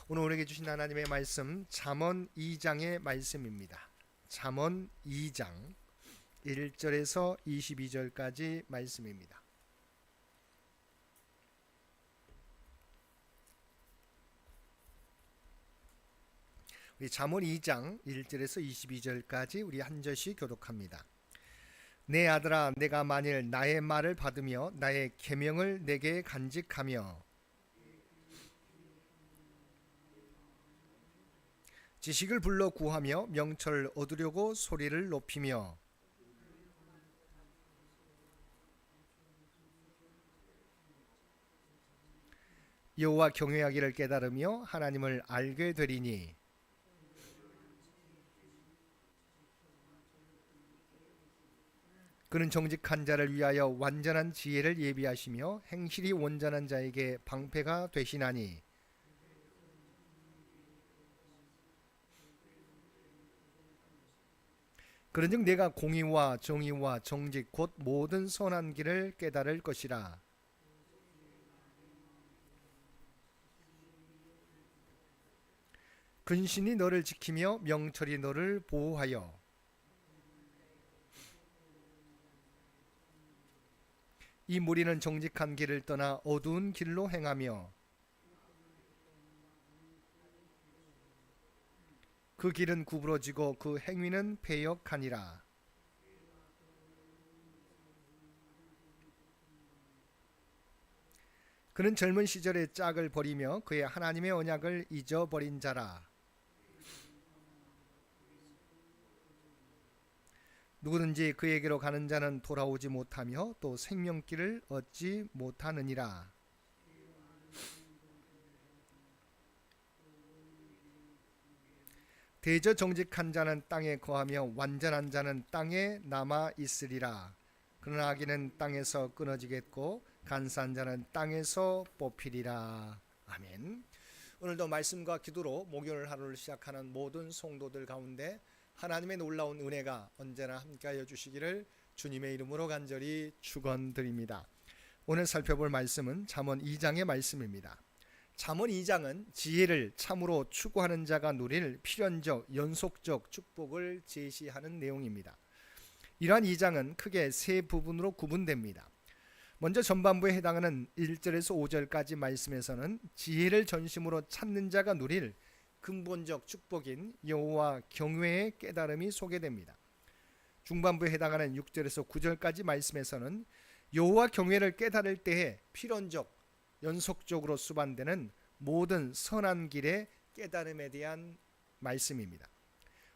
오늘 우리에게 주신 하나님의 말씀 잠언 2장의 말씀입니다. 잠언 2장 1절에서 22절까지 말씀입니다. 우리 잠언 2장 1절에서 22절까지 우리 한 절씩 교독합니다. 내 아들아, 내가 만일 나의 말을 받으며 나의 계명을 내게 간직하며 지식을 불러 구하며 명철을 얻으려고 소리를 높이며 여호와 경외하기를 깨달으며 하나님을 알게 되리니 그는 정직한 자를 위하여 완전한 지혜를 예비하시며 행실이 온전한 자에게 방패가 되시나니 그런즉 내가 공의와 정의와 정직 곧 모든 선한 길을 깨달을 것이라. 근신이 너를 지키며 명철이 너를 보호하여 이 무리는 정직한 길을 떠나 어두운 길로 행하며 그 길은 구부러지고 그 행위는 패역하니라. 그는 젊은 시절의 짝을 버리며 그의 하나님의 언약을 잊어버린 자라. 누구든지 그에게로 가는 자는 돌아오지 못하며 또 생명길을 얻지 못하느니라. 대저 정직한 자는 땅에 거하며 완전한 자는 땅에 남아 있으리라. 그러나 악인은 땅에서 끊어지겠고 간사한 자는 땅에서 뽑히리라. 아멘. 오늘도 말씀과 기도로 목요일 하루를 시작하는 모든 성도들 가운데 하나님의 놀라운 은혜가 언제나 함께하여 주시기를 주님의 이름으로 간절히 축원드립니다. 오늘 살펴볼 말씀은 잠언 2장의 말씀입니다. 잠언 2장은 지혜를 참으로 추구하는 자가 누릴 필연적 연속적 축복을 제시하는 내용입니다. 이러한 2장은 크게 세 부분으로 구분됩니다. 먼저 전반부에 해당하는 1절에서 5절까지 말씀에서는 지혜를 전심으로 찾는 자가 누릴 근본적 축복인 여호와 경외의 깨달음이 소개됩니다. 중반부에 해당하는 6절에서 9절까지 말씀에서는 여호와 경외를 깨달을 때에 필연적 연속적으로 수반되는 모든 선한 길의 깨달음에 대한 말씀입니다.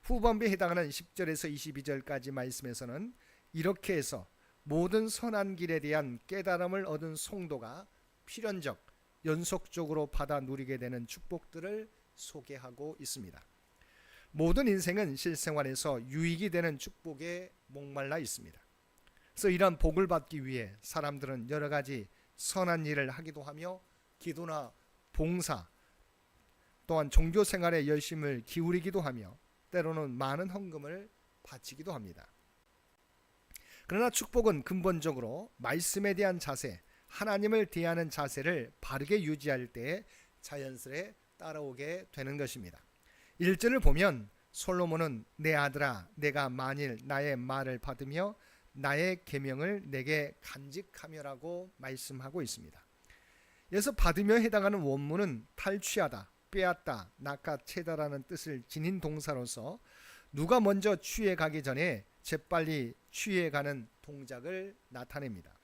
후반부에 해당하는 10절에서 22절까지 말씀에서는 이렇게 해서 모든 선한 길에 대한 깨달음을 얻은 성도가 필연적 연속적으로 받아 누리게 되는 축복들을 소개하고 있습니다. 모든 인생은 실생활에서 유익이 되는 축복에 목말라 있습니다. 그래서 이러한 복을 받기 위해 사람들은 여러 가지 선한 일을 하기도 하며 기도나 봉사 또한 종교 생활에 열심을 기울이기도 하며 때로는 많은 헌금을 바치기도 합니다. 그러나 축복은 근본적으로 말씀에 대한 자세, 하나님을 대하는 자세를 바르게 유지할 때 자연스레 따라오게 되는 것입니다. 1절을 보면 솔로몬은 내 아들아, 내가 만일 나의 말을 받으며 나의 계명을 내게 간직하며라고 말씀하고 있습니다. 여기서 받으며 해당하는 원문은 탈취하다, 빼앗다, 낚아채다라는 뜻을 지닌 동사로서 누가 먼저 취해 가기 전에 재빨리 취해가는 동작을 나타냅니다.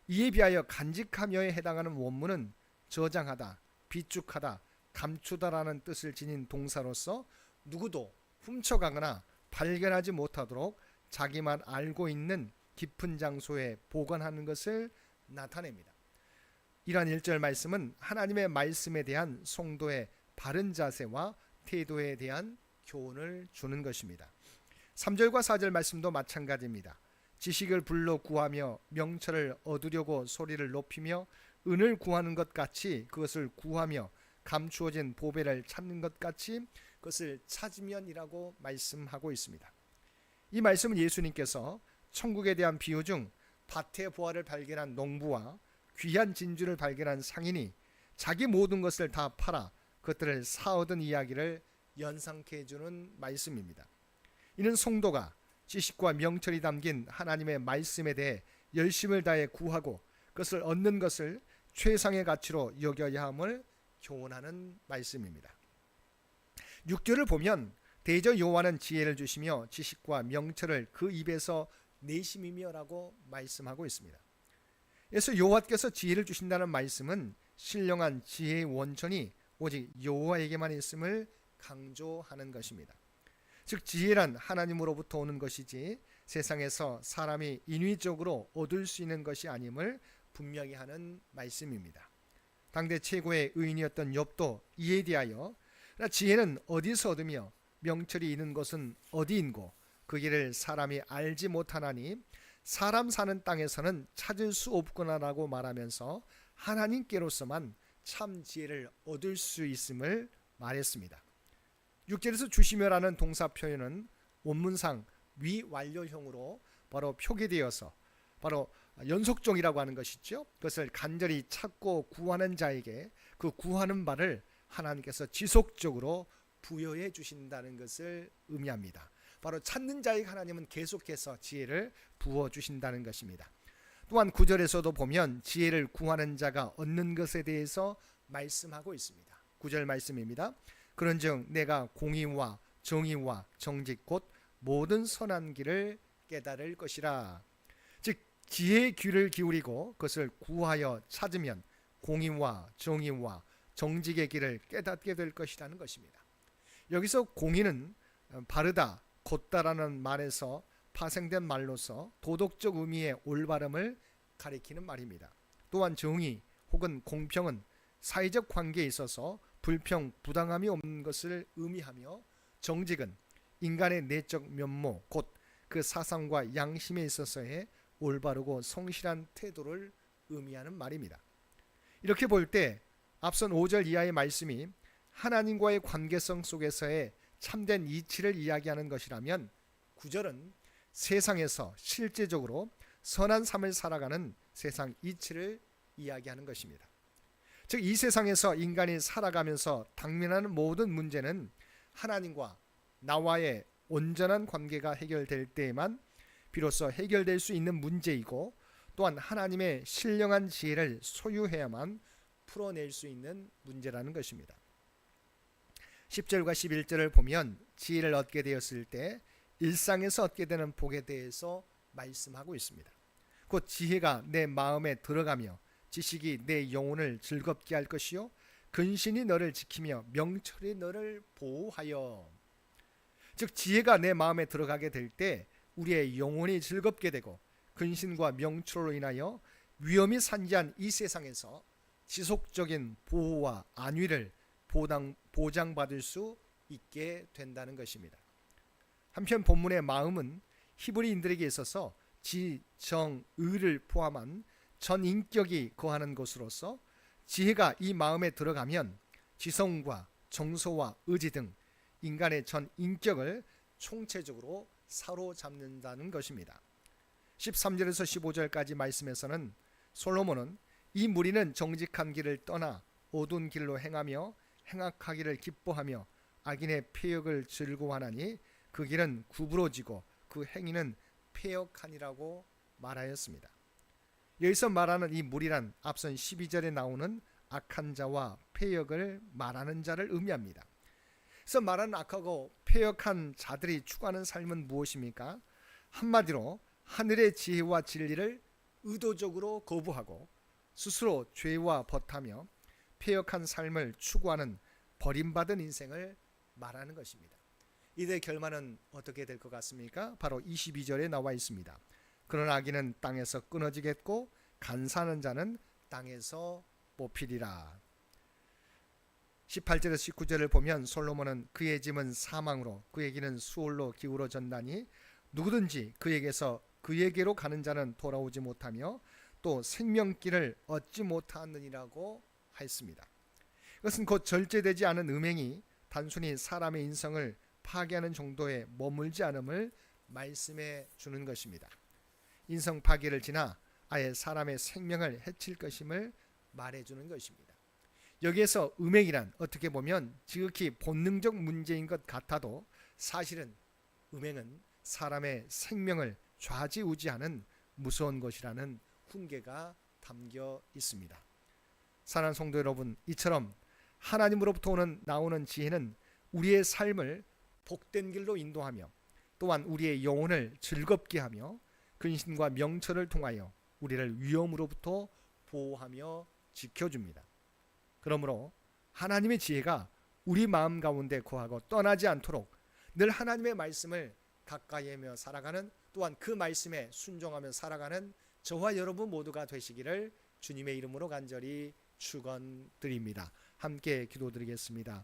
이에 비하여 간직하며에 해당하는 원문은 저장하다, 비축하다, 감추다라는 뜻을 지닌 동사로서 누구도 훔쳐가거나 발견하지 못하도록 자기만 알고 있는 깊은 장소에 보관하는 것을 나타냅니다. 이러한 1절 말씀은 하나님의 말씀에 대한 성도의 바른 자세와 태도에 대한 교훈을 주는 것입니다. 3절과 4절 말씀도 마찬가지입니다. 지식을 불러 구하며 명철을 얻으려고 소리를 높이며 은을 구하는 것 같이 그것을 구하며 감추어진 보배를 찾는 것 같이 그것을 찾으면이라고 말씀하고 있습니다. 이 말씀은 예수님께서 천국에 대한 비유 중 밭의 보화를 발견한 농부와 귀한 진주를 발견한 상인이 자기 모든 것을 다 팔아 그것들을 사од은 이야기를 연상케 해주는 말씀입니다. 이는 성도가 지식과 명철이 담긴 하나님의 말씀에 대해 열심을 다해 구하고 그것을 얻는 것을 최상의 가치로 여겨야 함을 교훈하는 말씀입니다. 6절을 보면 대저 여호와는 지혜를 주시며 지식과 명철을 그 입에서 내심이며 라고 말씀하고 있습니다. 그래서 여호와께서 지혜를 주신다는 말씀은 신령한 지혜의 원천이 오직 여호와에게만 있음을 강조하는 것입니다. 즉 지혜란 하나님으로부터 오는 것이지 세상에서 사람이 인위적으로 얻을 수 있는 것이 아님을 분명히 하는 말씀입니다. 당대 최고의 의인이었던 욥도 이에 대하여 지혜는 어디서 얻으며 명철이 있는 곳은 어디인고 그 길을 사람이 알지 못하나니 사람 사는 땅에서는 찾을 수 없구나라고 말하면서 하나님께로서만 참 지혜를 얻을 수 있음을 말했습니다. 6절에서 주시며라는 동사 표현은 원문상 위완료형으로 바로 표기되어서 바로 연속종이라고 하는 것이죠. 그것을 간절히 찾고 구하는 자에게 그 구하는 바를 하나님께서 지속적으로 부여해 주신다는 것을 의미합니다. 바로 찾는 자에게 하나님은 계속해서 지혜를 부어 주신다는 것입니다. 또한 9절에서도 보면 지혜를 구하는 자가 얻는 것에 대해서 말씀하고 있습니다. 9절 말씀입니다. 그런즉 내가 공의와 정의와 정직 곧 모든 선한 길을 깨달을 것이라. 즉 지혜의 귀를 기울이고 그것을 구하여 찾으면 공의와 정의와 정직의 길을 깨닫게 될 것이라는 것입니다. 여기서 공의는 바르다, 곧다라는 말에서 파생된 말로서 도덕적 의미의 올바름을 가리키는 말입니다. 또한 정의 혹은 공평은 사회적 관계에 있어서 불평, 부당함이 없는 것을 의미하며 정직은 인간의 내적 면모, 곧 그 사상과 양심에 있어서의 올바르고 성실한 태도를 의미하는 말입니다. 이렇게 볼 때 앞선 5절 이하의 말씀이 하나님과의 관계성 속에서의 참된 이치를 이야기하는 것이라면 9절은 세상에서 실제적으로 선한 삶을 살아가는 세상 이치를 이야기하는 것입니다. 즉 이 세상에서 인간이 살아가면서 당면하는 모든 문제는 하나님과 나와의 온전한 관계가 해결될 때에만 비로소 해결될 수 있는 문제이고 또한 하나님의 신령한 지혜를 소유해야만 풀어낼 수 있는 문제라는 것입니다. 10절과 11절을 보면 지혜를 얻게 되었을 때 일상에서 얻게 되는 복에 대해서 말씀하고 있습니다. 곧 지혜가 내 마음에 들어가며 지식이 내 영혼을 즐겁게 할 것이요 근신이 너를 지키며 명철이 너를 보호하여. 즉 지혜가 내 마음에 들어가게 될 때 우리의 영혼이 즐겁게 되고 근신과 명철로 인하여 위험이 산지한 이 세상에서 지속적인 보호와 안위를 보장받을 수 있게 된다는 것입니다. 한편 본문의 마음은 히브리인들에게 있어서 지, 정, 의를 포함한 전 인격이 거하는 것으로서 지혜가 이 마음에 들어가면 지성과 정서와 의지 등 인간의 전 인격을 총체적으로 사로잡는다는 것입니다. 13절에서 15절까지 말씀에서는 솔로몬은 이 무리는 정직한 길을 떠나 어두운 길로 행하며 행악하기를 기뻐하며 악인의 폐역을 즐거워하나니 그 길은 구부러지고 그 행위는 폐역하니라고 말하였습니다. 여기서 말하는 이 무리란 앞선 12절에 나오는 악한 자와 폐역을 말하는 자를 의미합니다. 그래서 말하는 악하고 폐역한 자들이 추구하는 삶은 무엇입니까? 한마디로 하늘의 지혜와 진리를 의도적으로 거부하고 스스로 죄와 벗하며 폐역한 삶을 추구하는 버림받은 인생을 말하는 것입니다. 이들의 결말은 어떻게 될 것 같습니까? 바로 22절에 나와 있습니다. 그러나 악인은 땅에서 끊어지겠고 간사하는 자는 땅에서 뽑히리라. 18절에서 19절을 보면 솔로몬은 그의 짐은 사망으로 그의 길은 수월로 기울어졌나니 누구든지 그에게로 가는 자는 돌아오지 못하며 또 생명길을 얻지 못하느니라고 하였습니다. 이것은 곧 절제되지 않은 음행이 단순히 사람의 인성을 파괴하는 정도에 머물지 않음을 말씀해 주는 것입니다. 인성 파괴를 지나 아예 사람의 생명을 해칠 것임을 말해 주는 것입니다. 여기에서 음행이란 어떻게 보면 지극히 본능적 문제인 것 같아도 사실은 음행은 사람의 생명을 좌지우지하는 무서운 것이라는 훈계가 담겨 있습니다. 사랑하는 성도 여러분, 이처럼 하나님으로부터 나오는 지혜는 우리의 삶을 복된 길로 인도하며 또한 우리의 영혼을 즐겁게 하며 근신과 명철을 통하여 우리를 위험으로부터 보호하며 지켜줍니다. 그러므로 하나님의 지혜가 우리 마음 가운데 거하고 떠나지 않도록 늘 하나님의 말씀을 가까이 하며 살아가는, 또한 그 말씀에 순종하며 살아가는 저와 여러분 모두가 되시기를 주님의 이름으로 간절히 축원드립니다. 함께 기도드리겠습니다.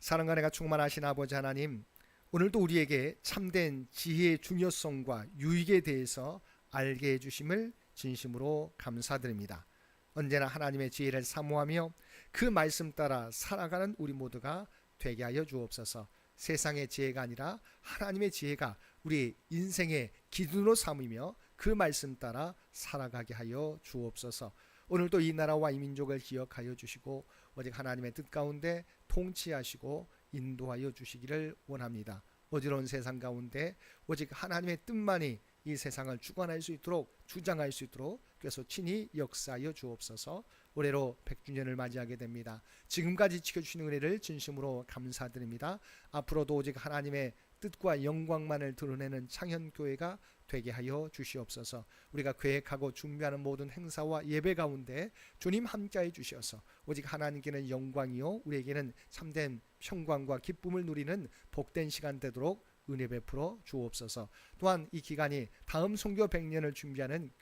사랑과 은혜가 충만하신 아버지 하나님, 오늘도 우리에게 참된 지혜의 중요성과 유익에 대해서 알게 해주심을 진심으로 감사드립니다. 언제나 하나님의 지혜를 사모하며 그 말씀 따라 살아가는 우리 모두가 되게 하여 주옵소서. 세상의 지혜가 아니라 하나님의 지혜가 우리 인생의 기준으로 삼으며 그 말씀 따라 살아가게 하여 주옵소서. 오늘도 이 나라와 이 민족을 기억하여 주시고 오직 하나님의 뜻 가운데 통치하시고 인도하여 주시기를 원합니다. 어지러운 세상 가운데 오직 하나님의 뜻만이 이 세상을 주관할 수 있도록, 주장할 수 있도록 그래서 친히 역사하여 주옵소서. 올해로 100주년을 맞이하게 됩니다. 지금까지 지켜주시는 은혜를 진심으로 감사드립니다. 앞으로도 오직 하나님의 뜻과 영광만을 드러내는 창현교회가 되게 하여 주시옵소서. 우리가 계획하고 준비하는 모든 행사와 예배 가운데 주님 함께해 주셔서 오직 하나님께는 영광이요 우리에게는 참된 평강과 기쁨을 누리는 복된 시간 되도록 은혜 베풀어 주옵소서. 또한 이 기간이 다음 선교 100년을 준비하는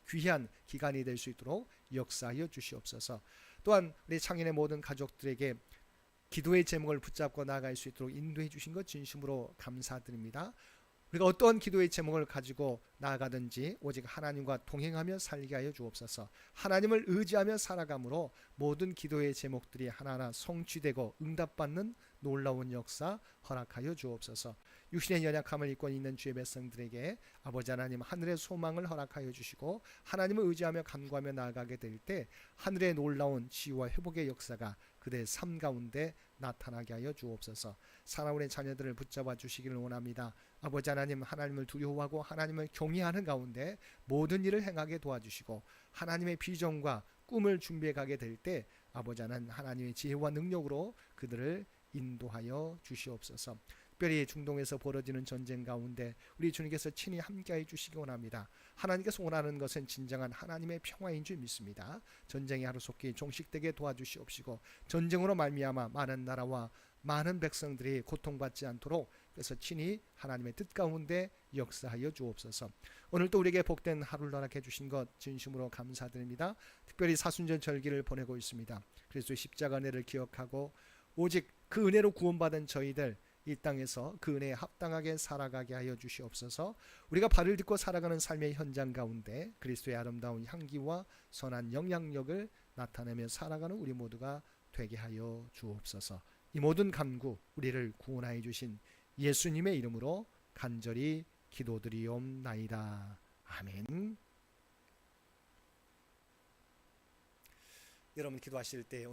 귀한 기간이 될 수 있도록 역사하여 주시옵소서. 또한 우리 창인의 모든 가족들에게 기도의 제목을 붙잡고 나아갈 수 있도록 인도해 주신 것 진심으로 감사드립니다. 우리가 어떠한 기도의 제목을 가지고 나아가든지 오직 하나님과 동행하며 살게 하여 주옵소서. 하나님을 의지하며 살아감으로 모든 기도의 제목들이 하나하나 성취되고 응답받는 놀라운 역사 허락하여 주옵소서. 육신의 연약함을 입고 있는 주의 백성들에게 아버지 하나님 하늘의 소망을 허락하여 주시고 하나님을 의지하며 간구하며 나아가게 될 때 하늘의 놀라운 치유와 회복의 역사가 그들의 삶 가운데 나타나게 하여 주옵소서. 사랑하는 자녀들을 붙잡아 주시기를 원합니다. 아버지 하나님, 하나님을 두려워하고 하나님을 경외하는 가운데 모든 일을 행하게 도와주시고 하나님의 비전과 꿈을 준비해 가게 될 때 아버지 하나님의 지혜와 능력으로 그들을 인도하여 주시옵소서. 특별히 중동에서 벌어지는 전쟁 가운데 우리 주님께서 친히 함께해 주시기 원합니다. 하나님께서 원하는 것은 진정한 하나님의 평화인 줄 믿습니다. 전쟁이 하루속히 종식되게 도와주시옵시고 전쟁으로 말미암아 많은 나라와 많은 백성들이 고통받지 않도록 그래서 친히 하나님의 뜻 가운데 역사하여 주옵소서. 오늘도 우리에게 복된 하루를 허락해 주신 것 진심으로 감사드립니다. 특별히 사순절 절기를 보내고 있습니다. 그래서 십자가 은혜를 기억하고 오직 그 은혜로 구원받은 저희들 이 땅에서 그 은혜에 합당하게 살아가게 하여 주시옵소서. 우리가 발을 딛고 살아가는 삶의 현장 가운데 그리스도의 아름다운 향기와 선한 영향력을 나타내며 살아가는 우리 모두가 되게 하여 주옵소서. 이 모든 간구 우리를 구원하여 주신 예수님의 이름으로 간절히 기도드리옵나이다. 아멘. 여러분 기도하실 때 오늘